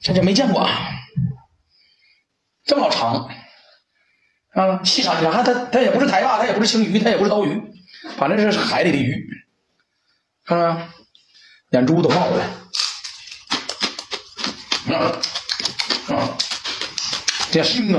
这没见过啊，这么老长啊！细长，它也不是台霸，它也不是青鱼，它也不是刀鱼，反正这是海里的鱼，看看眼珠都冒出来，这腥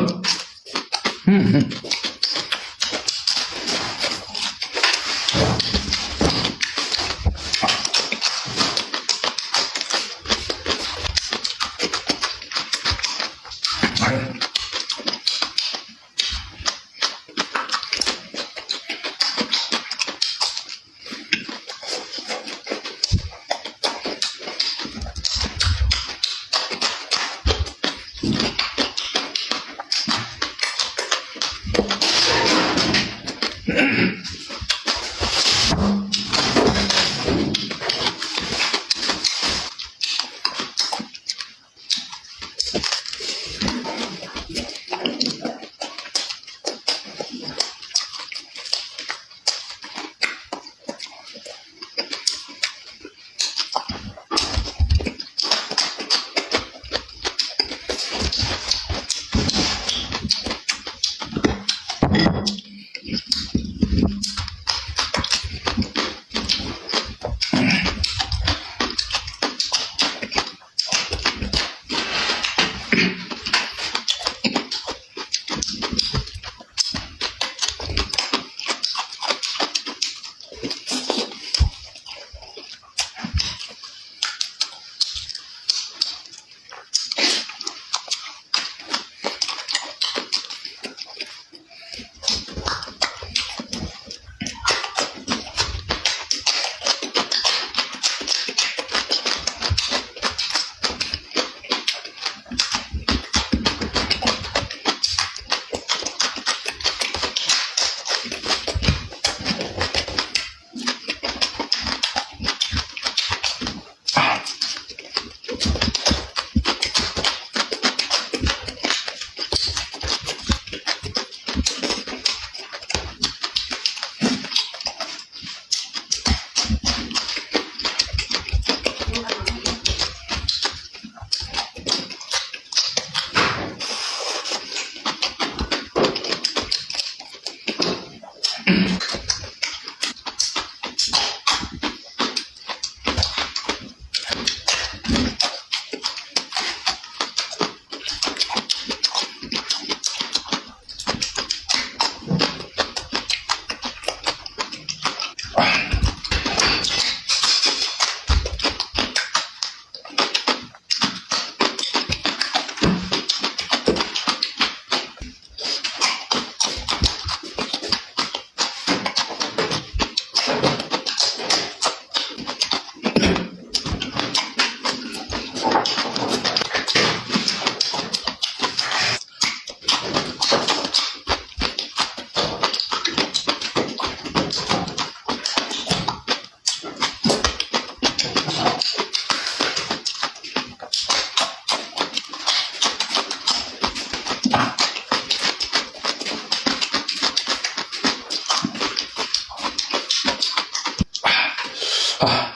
啊，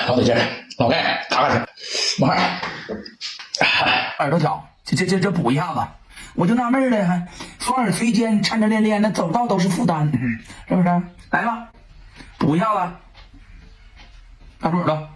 老得劲，老盖打开去，往二，耳朵角，这补一下子，我就纳闷了，还双耳垂肩，颤颤连连的，走道都是负担，是不是？来吧，补一下子，大猪耳朵，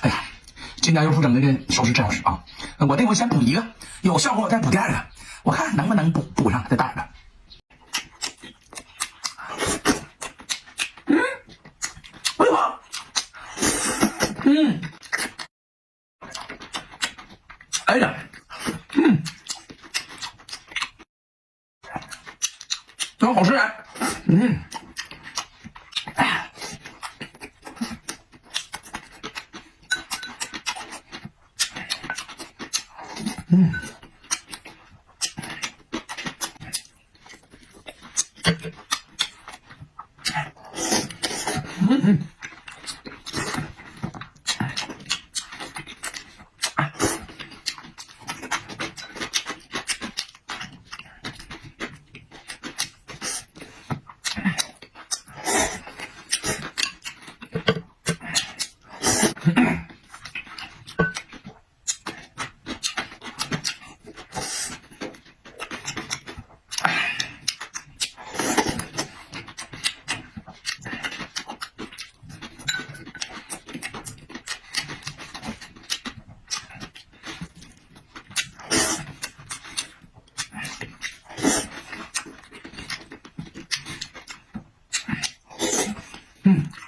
哎呀，今天又出整的这手势真好使啊！我这回先补一个，有效果我再补第二个，我看能不能补上，再打个。哎呀，哎呀，真好吃啊！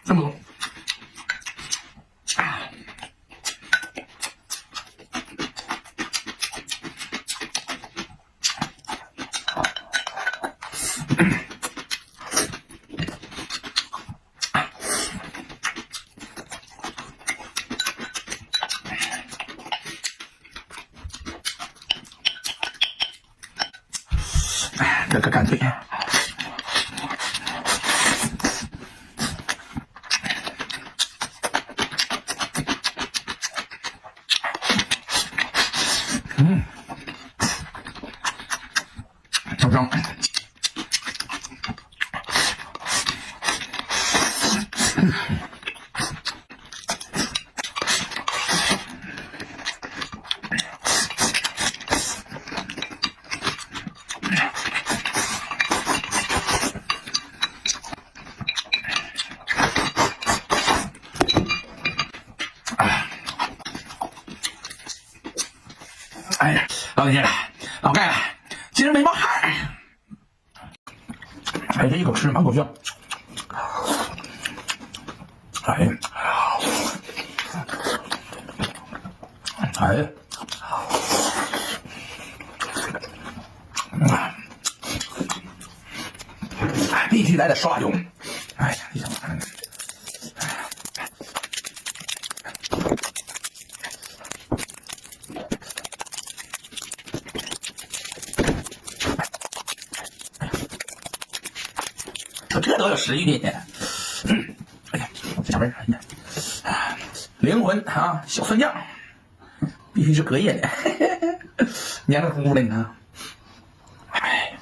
这么多。这个干脆。小张。哎呀，老姐，老盖，今儿没冒汗。哎，这一口吃满口香。哎，哎，必须来点刷油。哎呀，你想看？这都有食欲的。哎呀，这小味儿，哎呀，灵魂啊，小蒜酱，必须是隔夜的，黏糊糊的，你看。哎，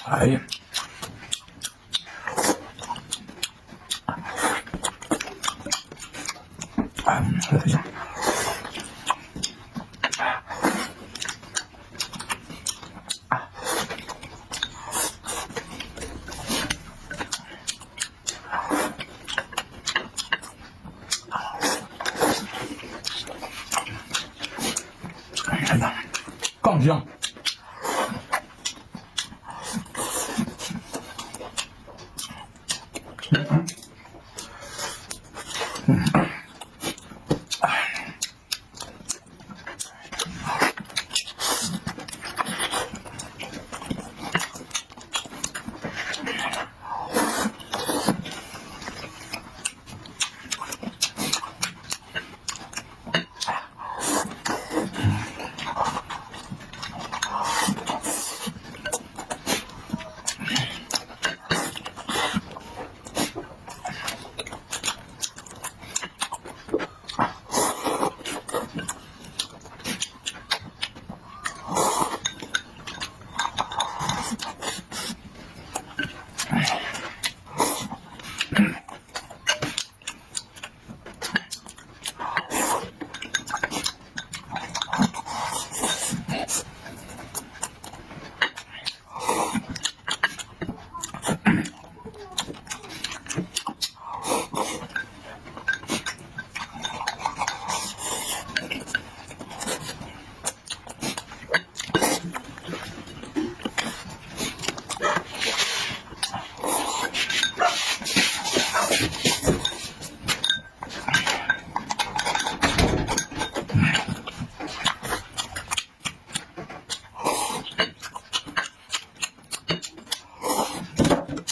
哎呀，这行。哎呀，杠香。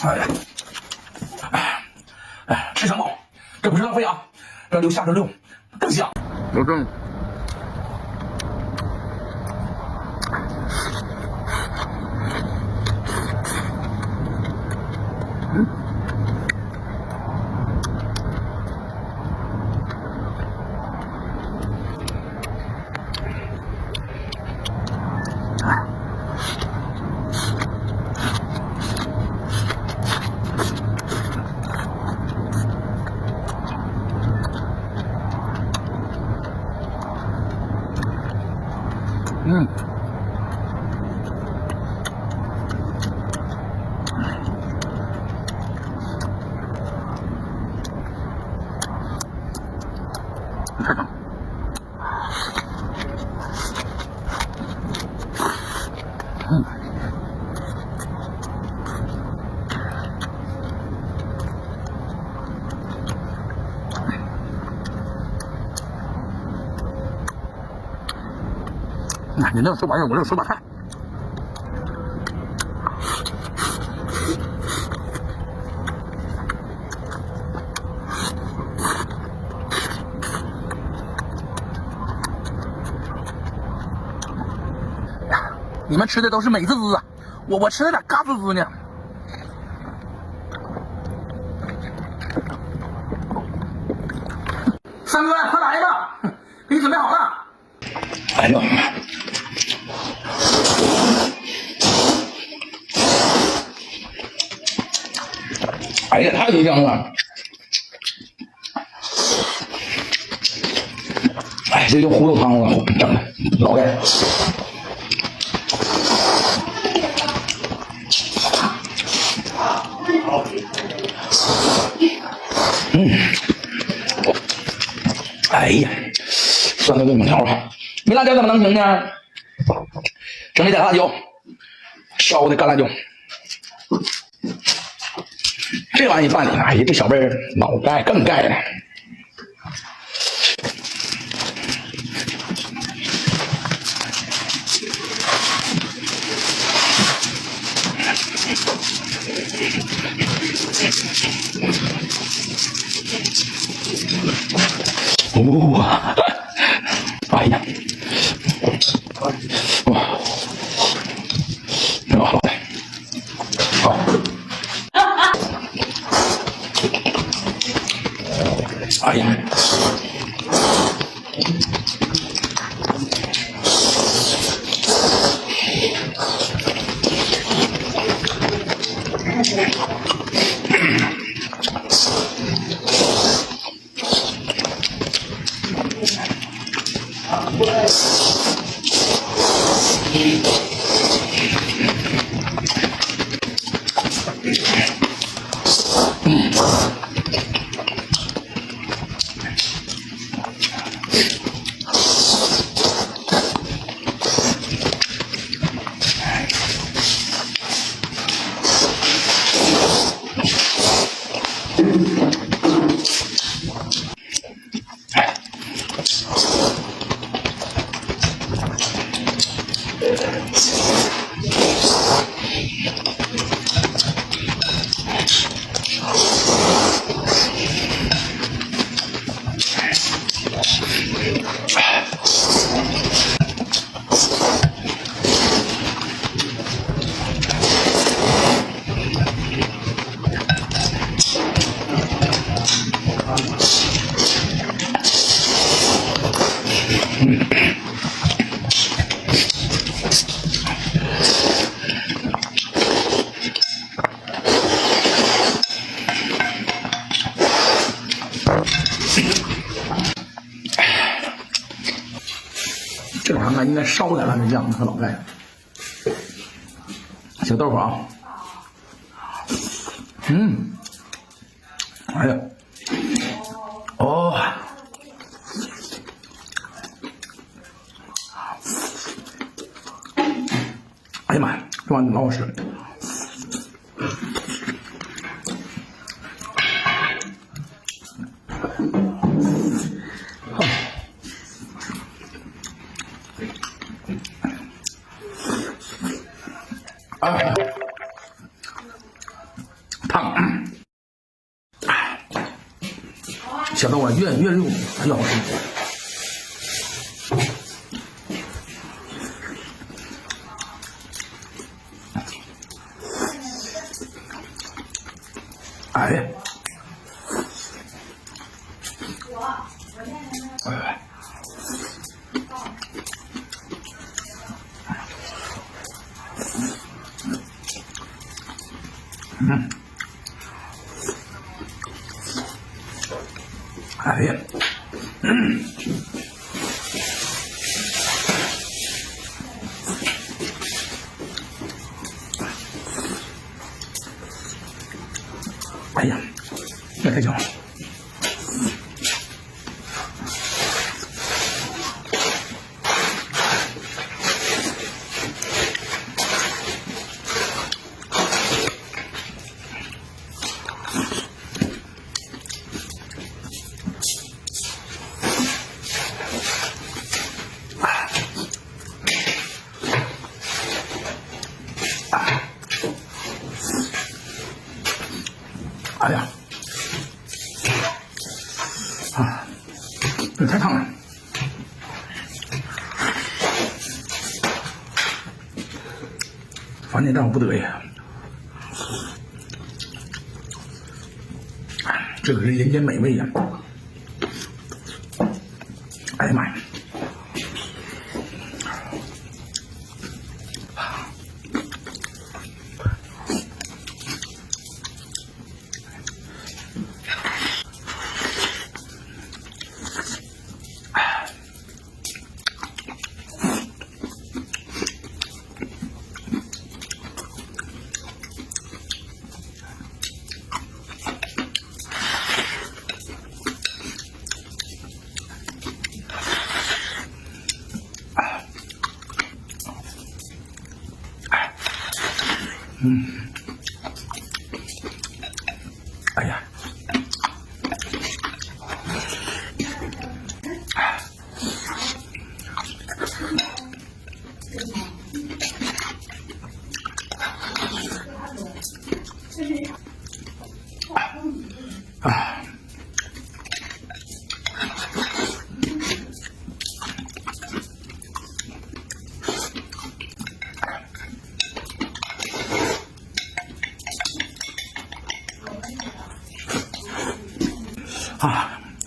哎呀，吃成饱，这不是浪费啊，这留下着溜更香。我正。太棒！你那个手把我这个手把菜。你们吃的都是美滋滋啊，我吃的咋嘎滋滋呢？三哥，快来吧，给你准备好了。哎呦！哎呀，太香了！哎，这就糊豆汤了，整的老盖。哎呀，酸的对猛条啊！没辣椒怎么能行呢？整点辣椒，烧的干辣椒。这玩意儿拌里，哎呀，这小味儿老盖更盖了。哇！哎呀！哇！挺好的。好。哎呀！这玩意儿应该烧点辣椒酱，可老盖了。小豆腐啊，哎呀，哦，哎呀妈呀，这玩意儿老好吃了。吧，越溜它越好吃。哎呀！哎呀，哎呀，这太香了。哎呀，这太烫了。反正让我不得呀，这可是人间美味呀！哎呀妈呀！哎呀，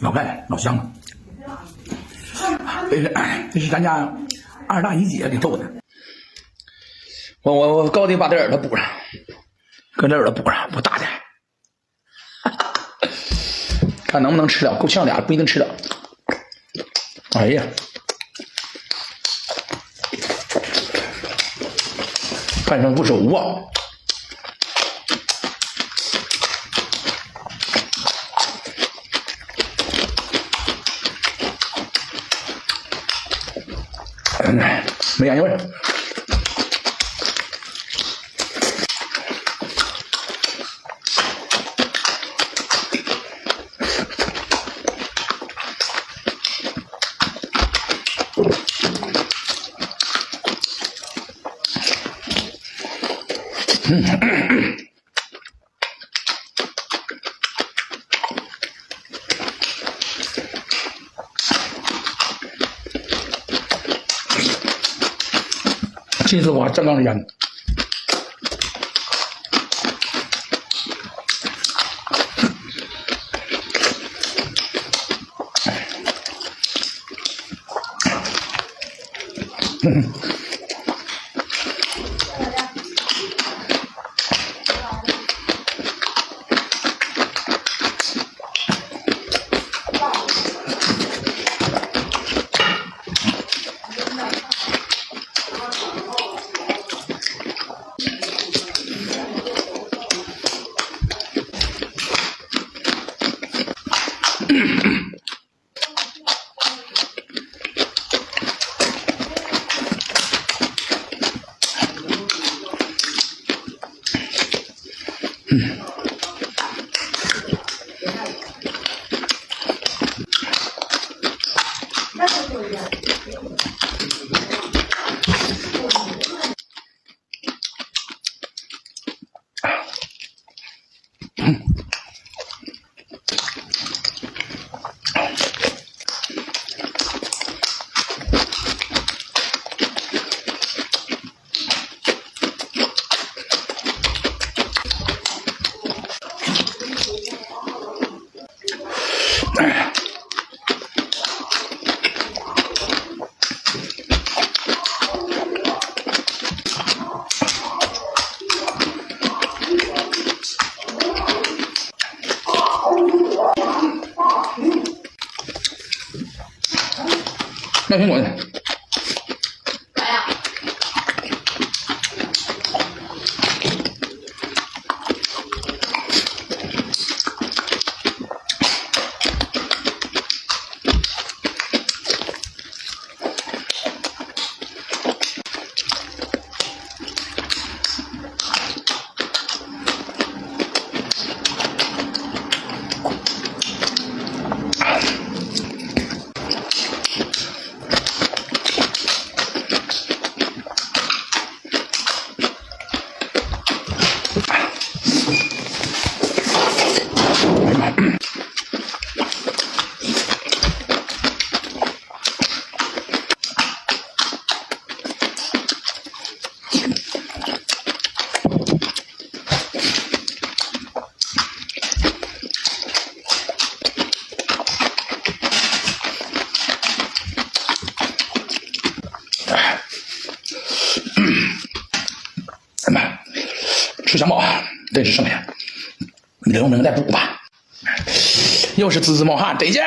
老盖老香了。这是咱家二大姨姐给做的。我高低把这耳朵补上，搁这耳朵补上，我大点，看能不能吃了，够呛俩不一定吃了。哎呀，半生不熟啊！没烟味儿。这次我正刚腌。卖苹果的。来呀！哎妈，吃香茅真是剩下，明儿再补吧。又是滋滋冒汗，得劲。